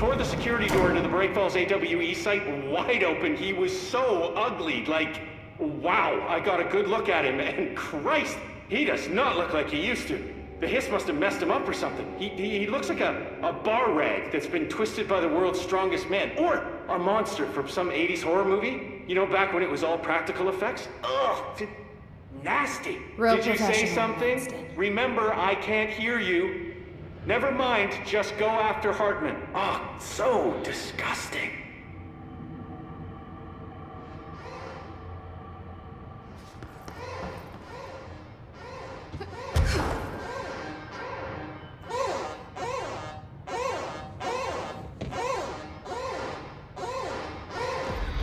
tore the security door to the Bright Falls AWE site wide open. He was so ugly, like, wow. I got a good look at him, and Christ, he does not look like he used to. The hiss must have messed him up or something. He looks like a bar rag that's been twisted by the world's strongest man. Or a monster from some 80s horror movie. You know, back when it was all practical effects? Ugh, nasty. Real Did you say professional, something? Winston. Remember, I can't hear you. Never mind, just go after Hartman. Oh, so disgusting.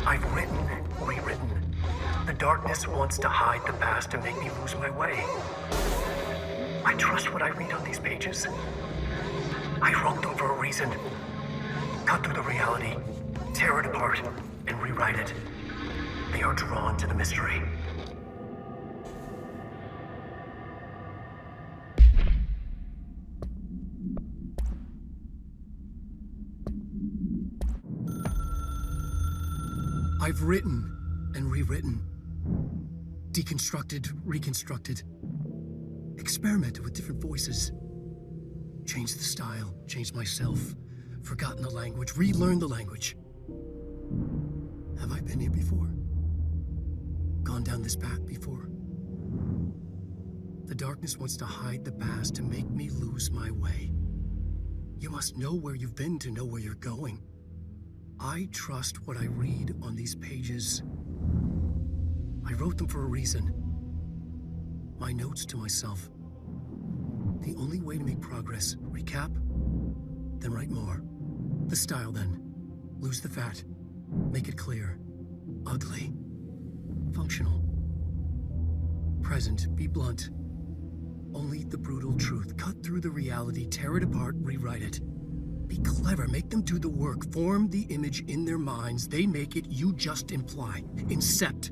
I've written, rewritten. The darkness wants to hide the past and make me lose my way. I trust what I read on these pages. I wrote them for a reason. Cut through the reality, tear it apart, and rewrite it. They are drawn to the mystery. I've written and rewritten, deconstructed, reconstructed, experimented with different voices, changed the style, changed myself, forgotten the language, relearned the language. Have I been here before? Gone down this path before? The darkness wants to hide the past to make me lose my way. You must know where you've been to know where you're going. I trust what I read on these pages. I wrote them for a reason. My notes to myself. The only way to make progress, recap, then write more. The style then. Lose the fat. Make it clear. Ugly. Functional. Present, be blunt. Only the brutal truth. Cut through the reality, tear it apart, rewrite it. Be clever, make them do the work, form the image in their minds. They make it, you just imply. Incept.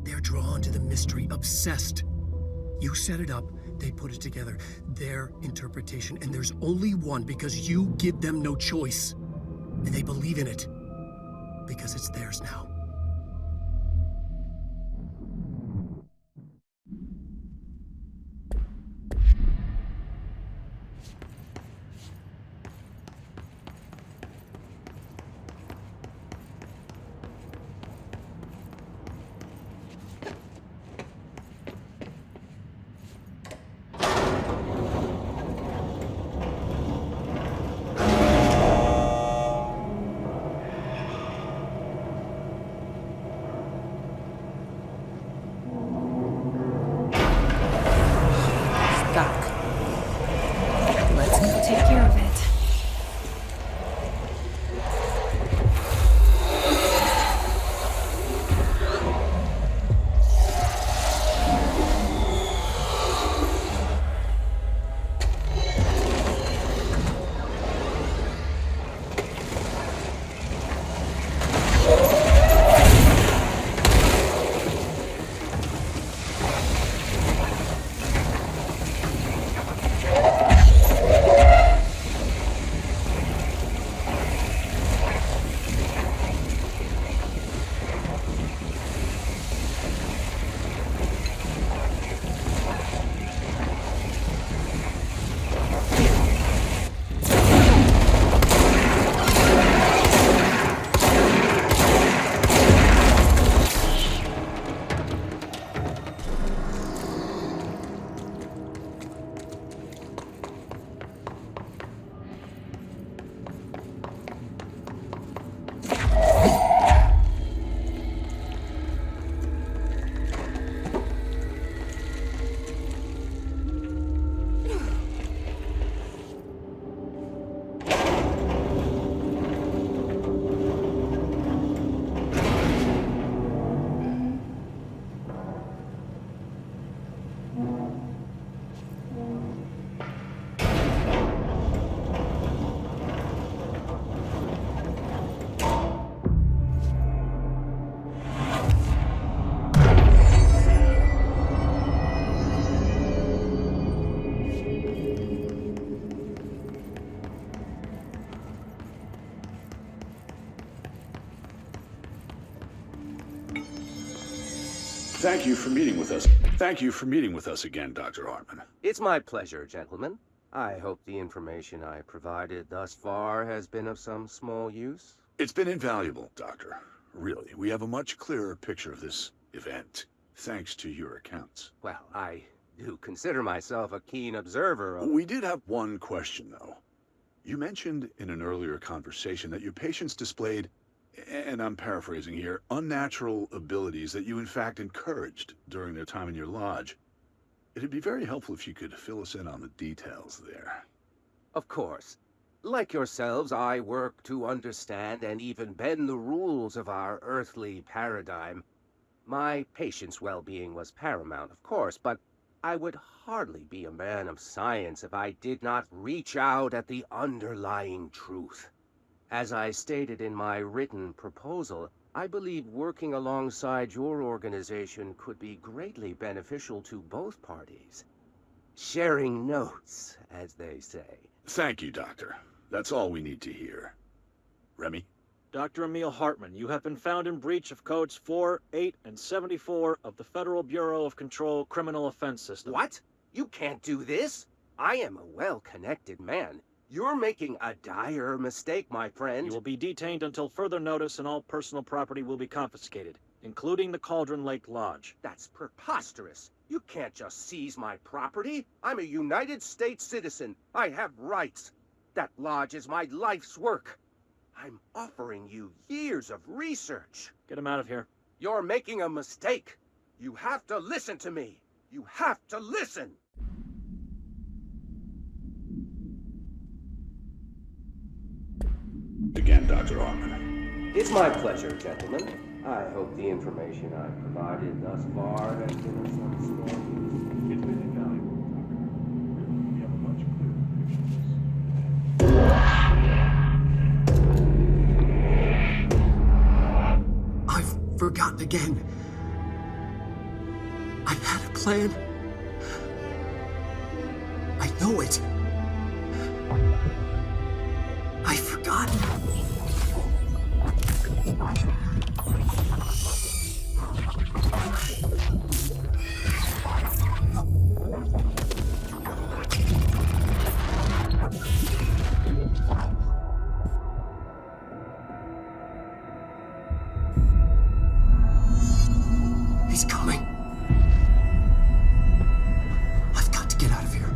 They're drawn to the mystery, obsessed. You set it up, they put it together. Their interpretation, and there's only one because you give them no choice. And they believe in it. Because it's theirs now. Thank you for meeting with us. Thank you for meeting with us again, Dr. Hartman. It's my pleasure, gentlemen. I hope the information I provided thus far has been of some small use. It's been invaluable, Doctor. Really, we have a much clearer picture of this event, thanks to your accounts. Well, I do consider myself a keen observer of... We did have one question, though. You mentioned in an earlier conversation that your patients displayed, and I'm paraphrasing here, unnatural abilities that you in fact encouraged during their time in your lodge. It'd be very helpful if you could fill us in on the details there. Of course. Like yourselves, I work to understand and even bend the rules of our earthly paradigm. My patient's well-being was paramount, of course, but I would hardly be a man of science if I did not reach out at the underlying truth. As I stated in my written proposal, I believe working alongside your organization could be greatly beneficial to both parties. Sharing notes, as they say. Thank you, Doctor. That's all we need to hear. Remy? Dr. Emil Hartman, you have been found in breach of Codes 4, 8, and 74 of the Federal Bureau of Control Criminal Offense System. What? You can't do this? I am a well-connected man. You're making a dire mistake, my friend. You will be detained until further notice and all personal property will be confiscated, including the Cauldron Lake Lodge. That's preposterous. You can't just seize my property. I'm a United States citizen. I have rights. That lodge is my life's work. I'm offering you years of research. Get him out of here. You're making a mistake. You have to listen to me. You have to listen. Again, Dr. Hartman. It's my pleasure, gentlemen. I hope the information I provided thus far has been of some small use. It's been invaluable, Doctor. Really, we have a much clearer picture. I've forgotten again. I had a plan. I know it. I've forgotten. He's coming. I've got to get out of here.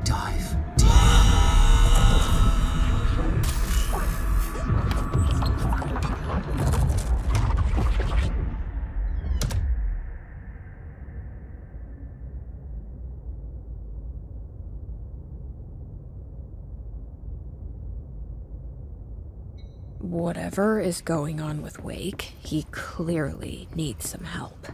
Dive deep. Whatever is going on with Wake, he clearly needs some help.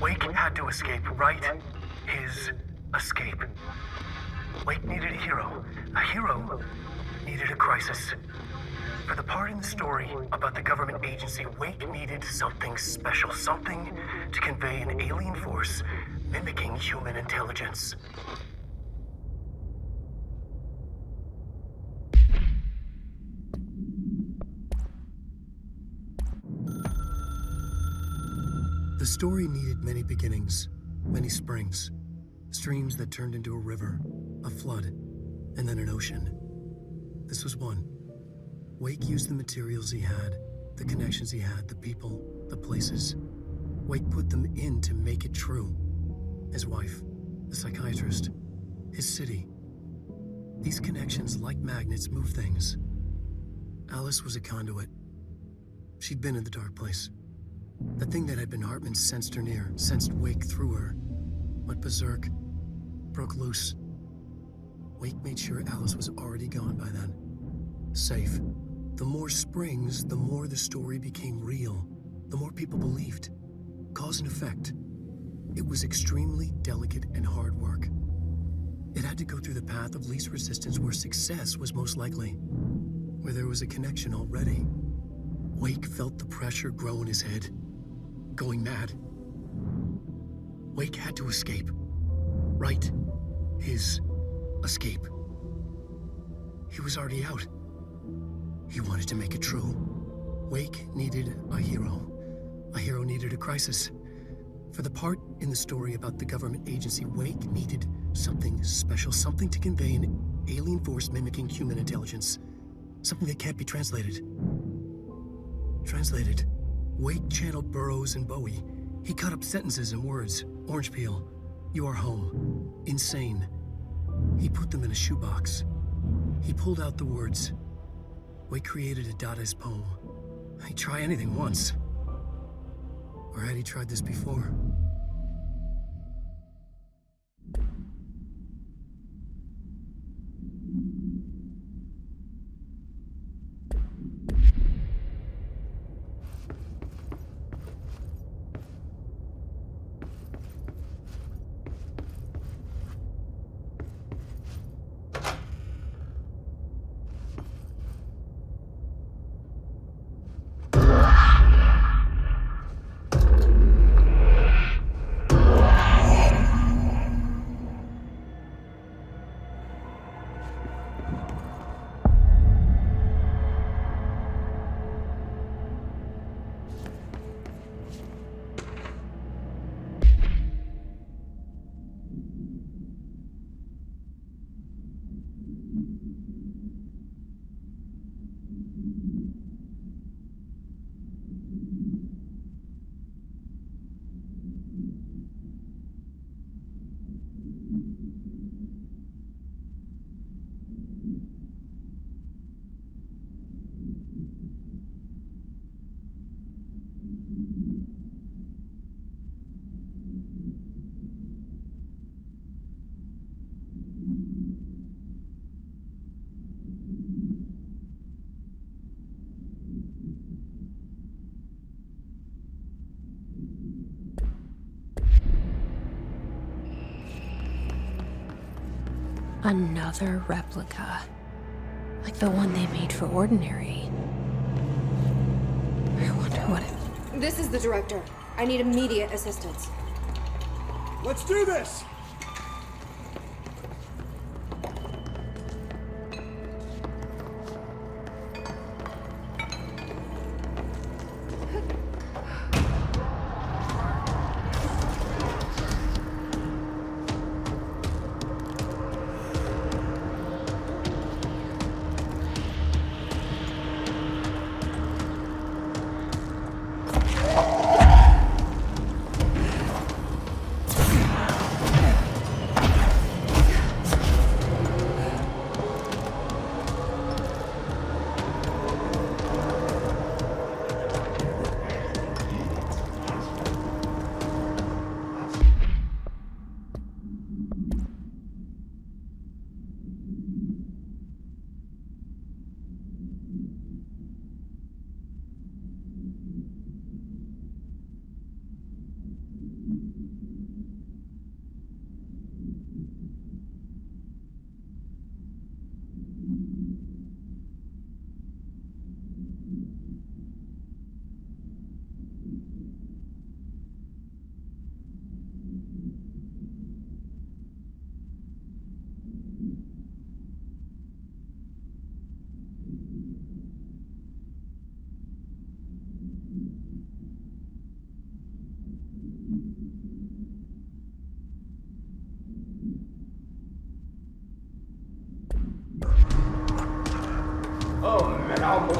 Wake had to escape, right? His escape. Wake needed a hero. A hero needed a crisis. For the part in the story about the government agency, Wake needed something special, something to convey an alien force mimicking human intelligence. The story needed many beginnings, many springs, streams that turned into a river, a flood, and then an ocean. This was one. Wake used the materials he had, the connections he had, the people, the places. Wake put them in to make it true. His wife, the psychiatrist, his city. These connections, like magnets, move things. Alice was a conduit. She'd been in the dark place. The thing that had been Hartman sensed her near, sensed Wake through her. Went berserk, broke loose. Wake made sure Alice was already gone by then. Safe. The more springs, the more the story became real. The more people believed. Cause and effect. It was extremely delicate and hard work. It had to go through the path of least resistance where success was most likely. Where there was a connection already. Wake felt the pressure grow in his head. Going mad. Wake had to escape. Right. His escape. He was already out. He wanted to make it true. Wake needed a hero. A hero needed a crisis. For the part in the story about the government agency, Wake needed something special, something to convey an alien force mimicking human intelligence. Something that can't be translated. Translated. Wake channeled Burroughs and Bowie. He cut up sentences and words. Orange peel. You are home. Insane. He put them in a shoebox. He pulled out the words. Wake created a Dadaist poem. He'd try anything once. Or had he tried this before? Another replica. Like the one they made for Ordinary. I wonder what it... This is the director. I need immediate assistance. Let's do this!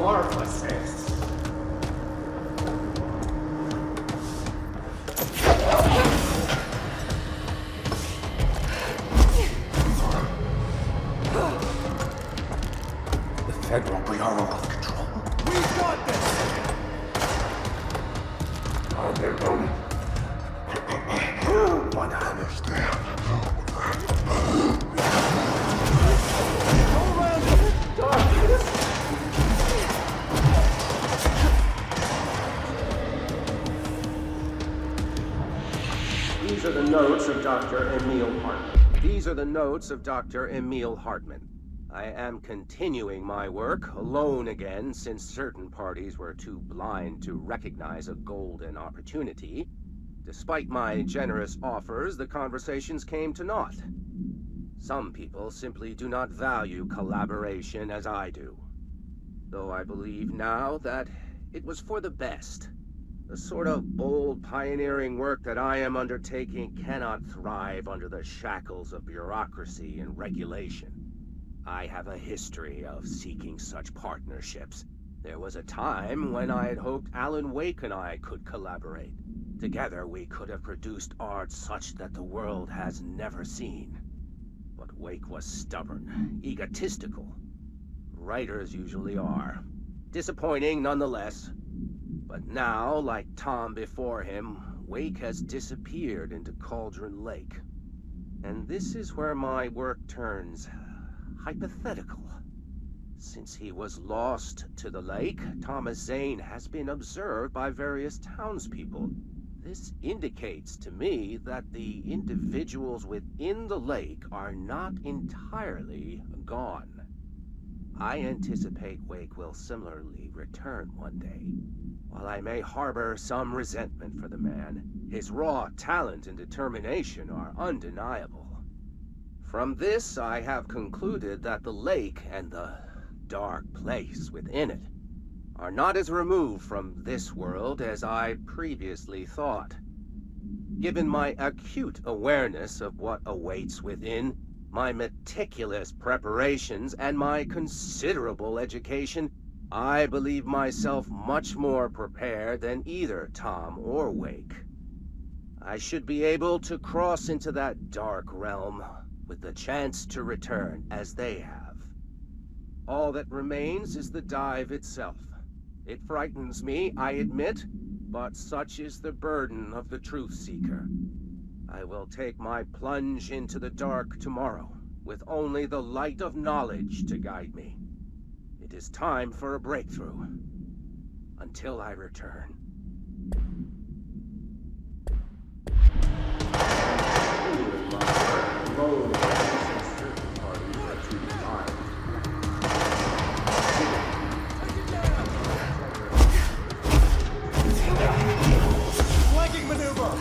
metamorphosis. The Federal Bureau of Control. We've got this! One understand. These are the notes of Dr. Emil Hartman. These are the notes of Dr. Emil Hartman. I am continuing my work alone again since certain parties were too blind to recognize a golden opportunity. Despite my generous offers, the conversations came to naught. Some people simply do not value collaboration as I do. Though I believe now that it was for the best. The sort of bold, pioneering work that I am undertaking cannot thrive under the shackles of bureaucracy and regulation. I have a history of seeking such partnerships. There was a time when I had hoped Alan Wake and I could collaborate. Together we could have produced art such that the world has never seen. But Wake was stubborn, egotistical. Writers usually are. Disappointing nonetheless. But now, like Tom before him, Wake has disappeared into Cauldron Lake. And this is where my work turns hypothetical. Since he was lost to the lake, Thomas Zane has been observed by various townspeople. This indicates to me that the individuals within the lake are not entirely gone. I anticipate Wake will similarly return one day. While I may harbor some resentment for the man, his raw talent and determination are undeniable. From this, I have concluded that the lake and the dark place within it are not as removed from this world as I previously thought. Given my acute awareness of what awaits within, my meticulous preparations, and my considerable education, I believe myself much more prepared than either Tom or Wake. I should be able to cross into that dark realm with the chance to return as they have. All that remains is the dive itself. It frightens me, I admit, but such is the burden of the truth seeker. I will take my plunge into the dark tomorrow, with only the light of knowledge to guide me. It is time for a breakthrough. Until I return. Flanking maneuver!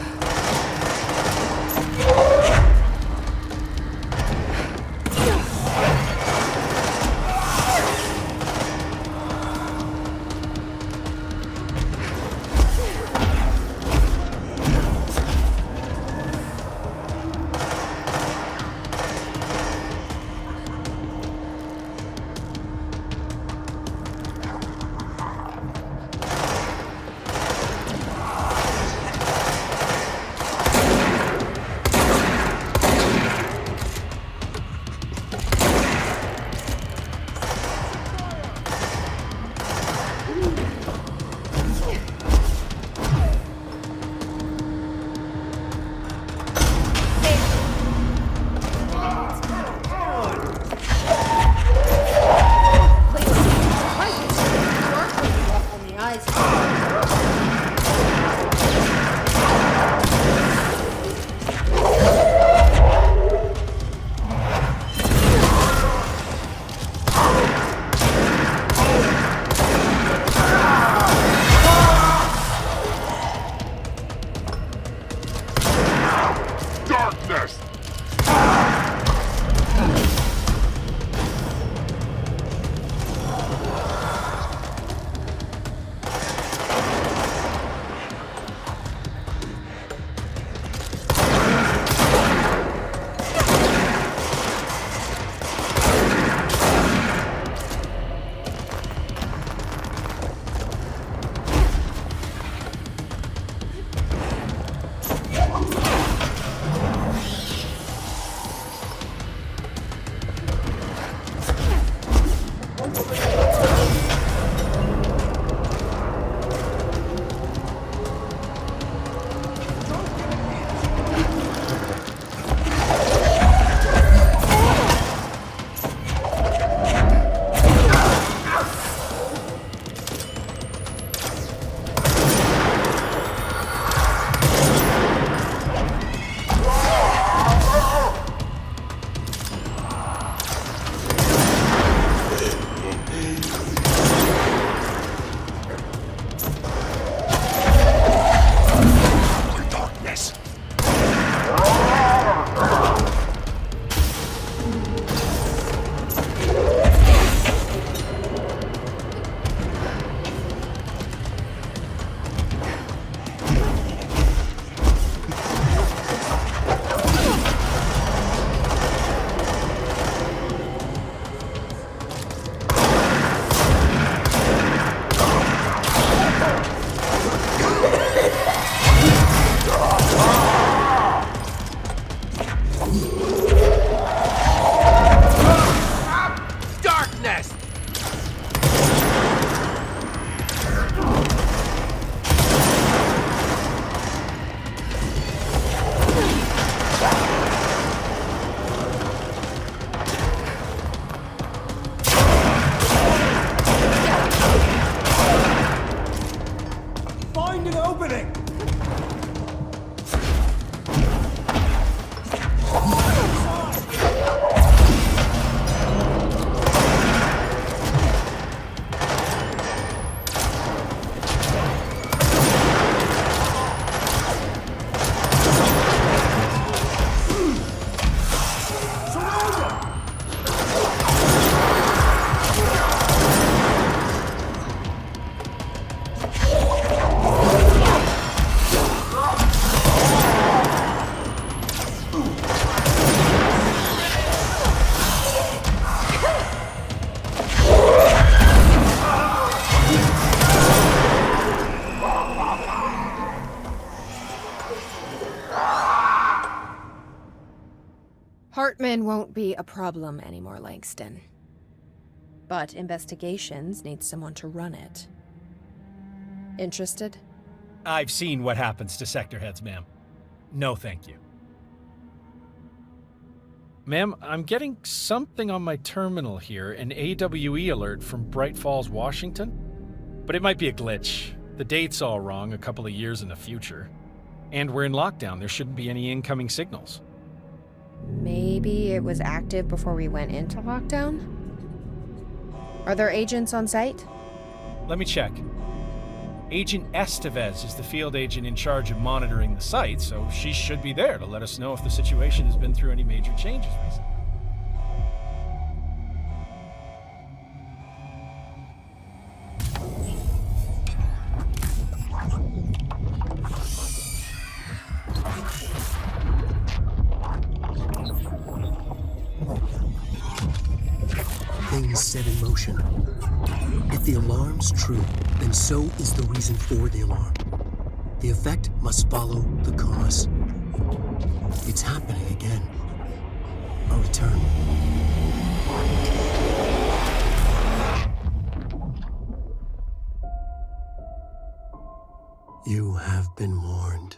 Hartman won't be a problem anymore, Langston. But investigations need someone to run it. Interested? I've seen what happens to sector heads, ma'am. No, thank you. Ma'am, I'm getting something on my terminal here, an AWE alert from Bright Falls, Washington. But it might be a glitch. The date's all wrong, a couple of years in the future. And we're in lockdown, there shouldn't be any incoming signals. Maybe it was active before we went into lockdown? Are there agents on site? Let me check. Agent Estevez is the field agent in charge of monitoring the site, so she should be there to let us know if the situation has been through any major changes recently. Things set in motion. If the alarm's true, then so is the reason for the alarm. The effect must follow the cause. It's happening again. A return. You have been warned.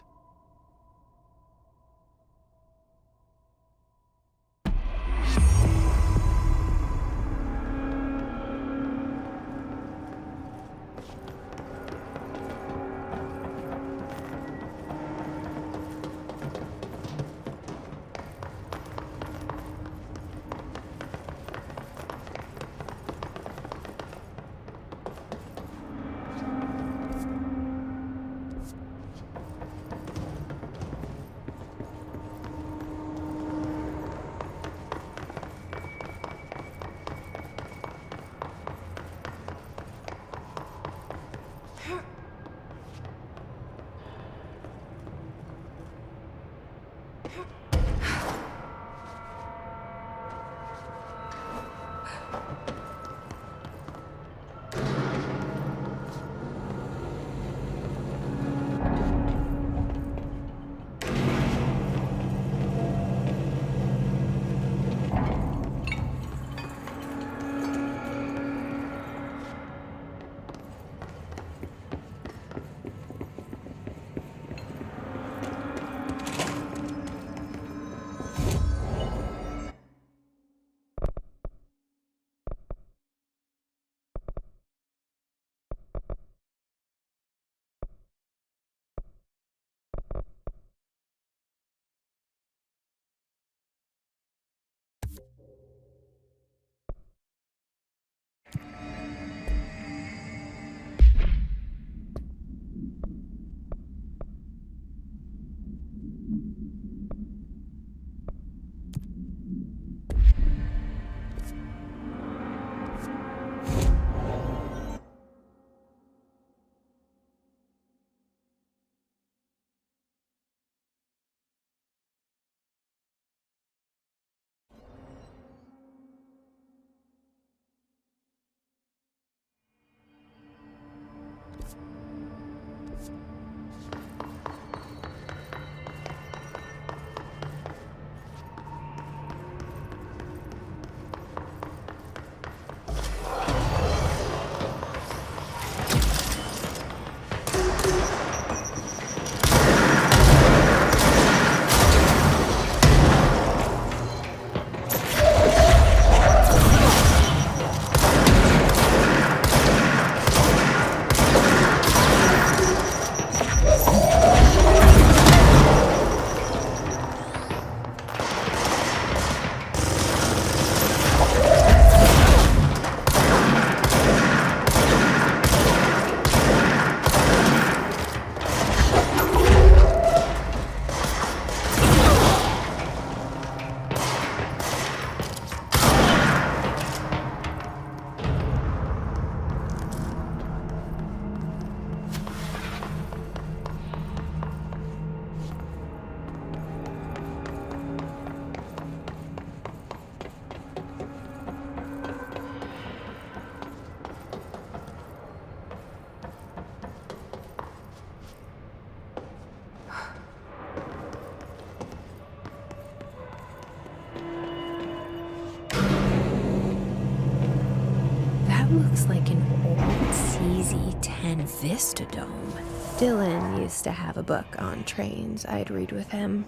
Looks like an old CZ-10 Vista Dome. Dylan used to have a book on trains I'd read with him.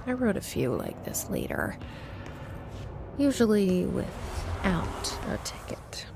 I wrote a few like this later. Usually without a ticket.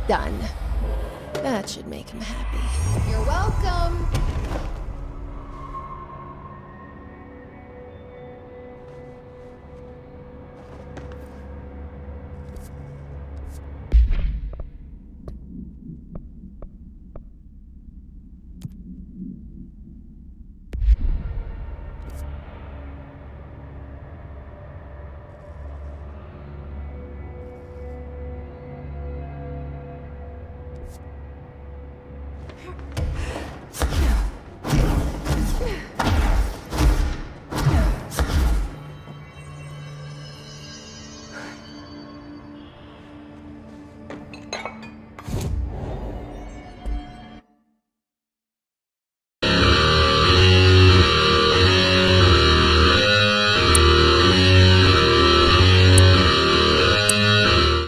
Done. That should make him happy. You're welcome.